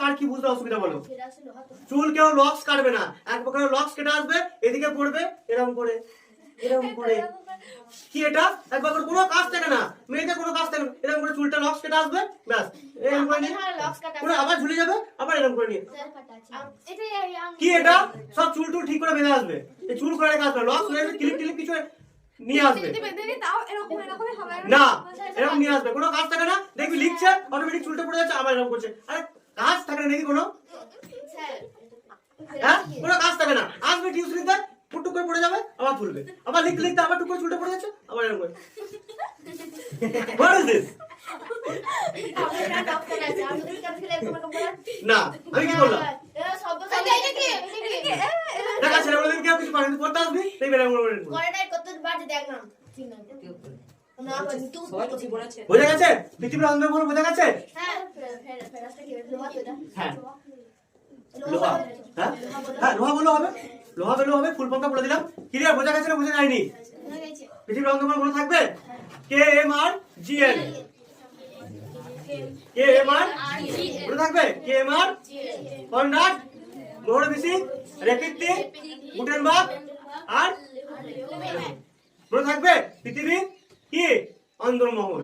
আর কি বুঝতে অসুবিধা বলো? চুল কেউ লক্স কাটবে না, এক প্রকারের লক্স কেটে আসবে, এদিকে পড়বে এরকম করে, এরকম করে। কি এটা? এক প্রকার কোনো কাজ থাকে না, মেয়েদের কোনো কাজ থাকে না, এরকম করে চুলটা লক্স কেটে আসবে, ব্যাস এরকম করে নিয়ে পুরো আবার ঝুলে যাবে, আবার এরকম করে নিয়ে। কি এটা? সব চুল টুল ঠিক করে বেঁধে আসবে, এই চুল করে রেখে আসবে, লক্স হয়ে ক্লিপ টিলিপ কিছু নিয়ে আসবে না, এরকম নিয়ে আসবে, কোনো কাজ থাকে না, দেখবি লিখছে অটোমেটিক চুলটা পড়ে যাচ্ছে, আবার এরকম করছে। আরে কাজ থাকে না নাকি কোনো? হ্যাঁ, কোনো কাজ থাকে না, আসবে টিউশনিতে টুক করে পড়ে যাবে, আবার তুলবে, আবার লিখতে লিখতে আবার টুক করে চুলটা পড়ে যাচ্ছে, আবার এরকম করে। What is this? না, আমি কি বললাম? দেখা ছেলে বলে কি কিছু পারেন করতে আসবি, এই বেলা করে করতে বাজে দেখ না, ঠিক না। বোঝা গেছে? পৃথিবীর অন্ধকার বোঝা গেছে? হ্যাঁ, হ্যাঁ লোহা, হ্যাঁ হ্যাঁ লোহা বলে হবে, লোহা বলে হবে, ফুল ফর্মটা বলে দিলাম। ক্লিয়ার? বোঝা গেছে না বোঝা যায়নি? পৃথিবীর অন্ধকার মনে থাকবে KMRGL, KMR মনে থাকবে, KMR কর্নাট মোহর বেশি রেপিটি গুটেনবার্গ আর মনে থাকবে পৃথিবী কি অন্ধমহল।